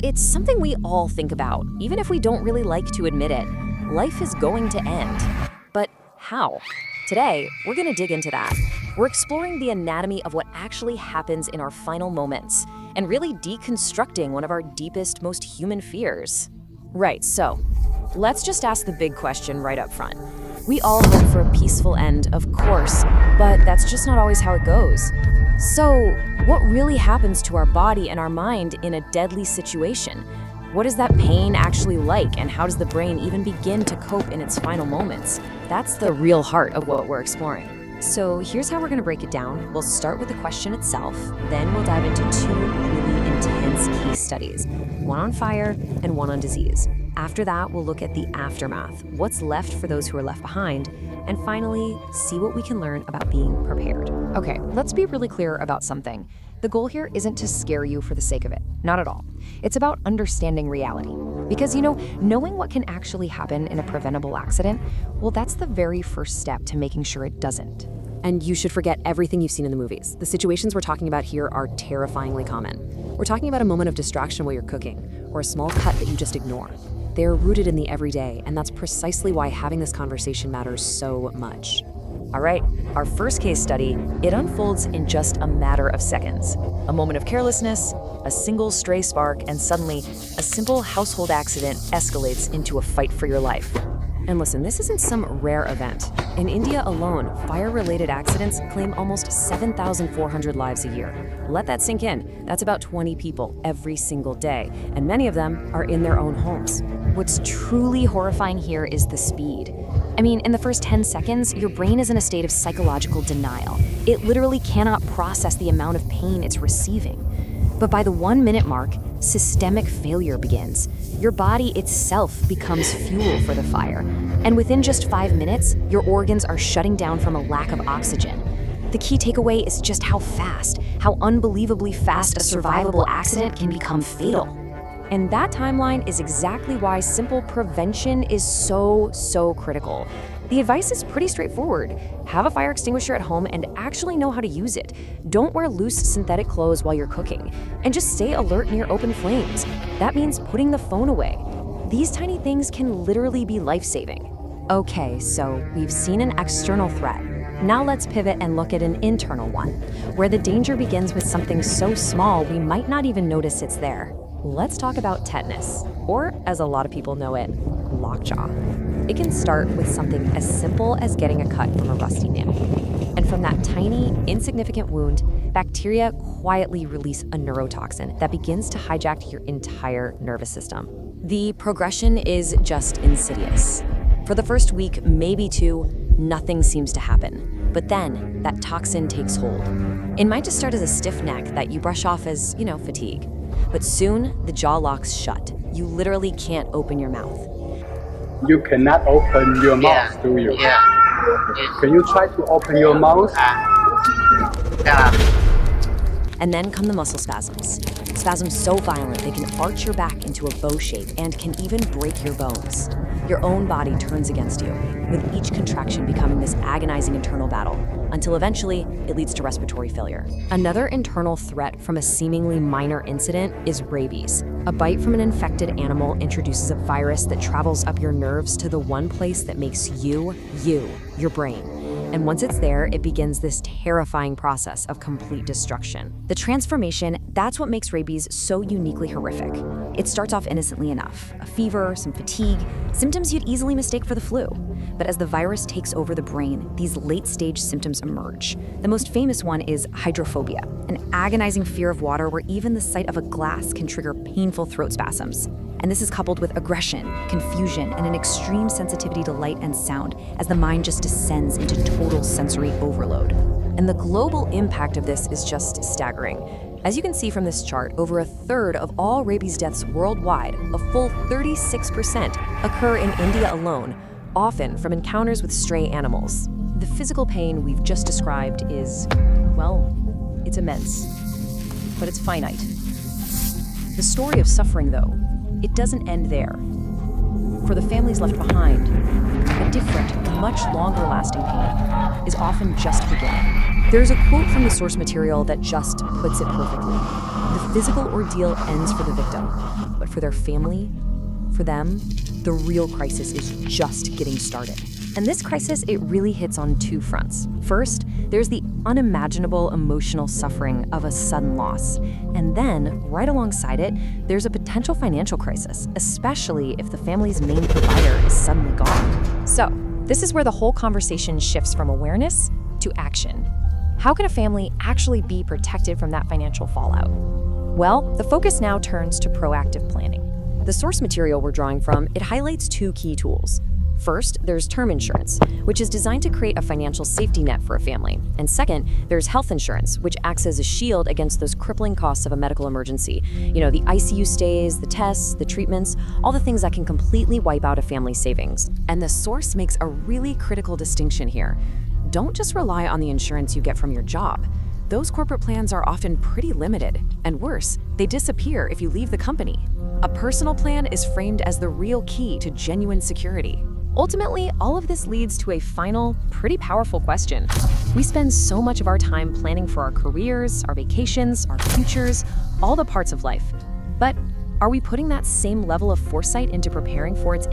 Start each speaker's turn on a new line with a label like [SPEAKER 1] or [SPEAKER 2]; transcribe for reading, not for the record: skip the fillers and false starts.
[SPEAKER 1] it's something we all think about, even if we don't really like to admit it. Life is going to end. But how? Today, we're going to dig into that. We're exploring the anatomy of what actually happens in our final moments, and really deconstructing one of our deepest, most human fears. Right, so let's just ask the big question right up front. We all hope for a peaceful end, of course, but that's just not always how it goes. So, what really happens to our body and our mind in a deadly situation? What is that pain actually like, and how does the brain even begin to cope in its final moments? That's the real heart of what we're exploring. So here's how we're going to break it down. We'll start with the question itself, then we'll dive into two really intense case studies, one on fire and one on disease. After that, we'll look at the aftermath, what's left for those who are left behind, and finally, see what we can learn about being prepared. Okay, let's be really clear about something. The goal here isn't to scare you for the sake of it, not at all. It's about understanding reality. Because, knowing what can actually happen in a preventable accident, well, that's the very first step to making sure it doesn't. And you should forget everything you've seen in the movies. The situations we're talking about here are terrifyingly common. We're talking about a moment of distraction while you're cooking, or a small cut that you just ignore. They're rooted in the everyday, and that's precisely why having this conversation matters so much. All right, our first case study, it unfolds in just a matter of seconds. A moment of carelessness, a single stray spark, and suddenly, a simple household accident escalates into a fight for your life. And listen, this isn't some rare event. In India alone, fire-related accidents claim almost 7,400 lives a year. Let that sink in. That's about 20 people every single day, and many of them are in their own homes.
[SPEAKER 2] What's truly horrifying here is the speed. I mean, in the first 10 seconds, your brain is in a state of psychological denial. It literally cannot process the amount of pain it's receiving. But by the 1-minute mark, systemic failure begins. Your body itself becomes fuel for the fire. And within just 5 minutes, your organs are shutting down from a lack of oxygen. The key takeaway is just how unbelievably fast a survivable accident can become fatal.
[SPEAKER 1] And that timeline is exactly why simple prevention is so critical. The advice is pretty straightforward. Have a fire extinguisher at home and actually know how to use it. Don't wear loose synthetic clothes while you're cooking. And just stay alert near open flames. That means putting the phone away. These tiny things can literally be life-saving. Okay, so we've seen an external threat. Now let's pivot and look at an internal one, where the danger begins with something so small we might not even notice it's there. Let's talk about tetanus, or as a lot of people know it, lockjaw. It can start with something as simple as getting a cut from a rusty nail. And from that tiny, insignificant wound, bacteria quietly release a neurotoxin that begins to hijack your entire nervous system. The progression is just insidious. For the first week, maybe two, nothing seems to happen. But then, that toxin takes hold. It might just start as a stiff neck that you brush off as, fatigue. But soon, the jaw locks shut. You literally can't open your mouth.
[SPEAKER 3] You cannot open your mouth, do you?
[SPEAKER 4] Yeah.
[SPEAKER 3] Can you try to open your mouth?
[SPEAKER 1] And then come the muscle spasms. Spasms so violent they can arch your back into a bow shape and can even break your bones. Your own body turns against you, with each contraction becoming this agonizing internal battle, until eventually it leads to respiratory failure. Another internal threat from a seemingly minor incident is rabies. A bite from an infected animal introduces a virus that travels up your nerves to the one place that makes you, your brain. And once it's there, it begins this terrifying process of complete destruction. The transformation, that's what makes rabies so uniquely horrific. It starts off innocently enough, a fever, some fatigue, symptoms you'd easily mistake for the flu. But as the virus takes over the brain, these late-stage symptoms emerge. The most famous one is hydrophobia, an agonizing fear of water where even the sight of a glass can trigger painful throat spasms. And this is coupled with aggression, confusion, and an extreme sensitivity to light and sound as the mind just descends into total sensory overload. And the global impact of this is just staggering. As you can see from this chart, over a third of all rabies deaths worldwide, a full 36%, occur in India alone, often from encounters with stray animals. The physical pain we've just described is, well, it's immense, but it's finite. The story of suffering, though, it doesn't end there. For the families left behind, a different, much longer-lasting pain is often just beginning. There's a quote from the source material that just puts it perfectly. The physical ordeal ends for the victim,
[SPEAKER 2] But for their family, for them, the real crisis is just getting started. And this crisis, it really hits on two fronts. First, there's the unimaginable emotional suffering of a sudden loss. And then, right alongside it, there's a potential financial crisis, especially if the family's main provider is suddenly gone. So, this is where the whole conversation shifts from awareness to action. How can a family actually be protected from that financial fallout? Well, the focus now turns to proactive planning. The source material we're drawing from, it highlights two key tools. First, there's term insurance, which is designed to create a financial safety net for a family. And second, there's health insurance, which acts as a shield against those crippling costs of a medical emergency. You know, the ICU stays, the tests, the treatments, all the things that can completely wipe out a family's savings. And the source makes a really critical distinction here. Don't just rely on the insurance you get from your job. Those corporate plans are often pretty limited, and worse, they disappear if you leave the company. A personal plan is framed as the real key to genuine security. Ultimately, all of this leads to a final, pretty powerful question. We spend so much of our time planning for our careers, our vacations, our futures, all the parts of life. But are we putting that same level of foresight into preparing for its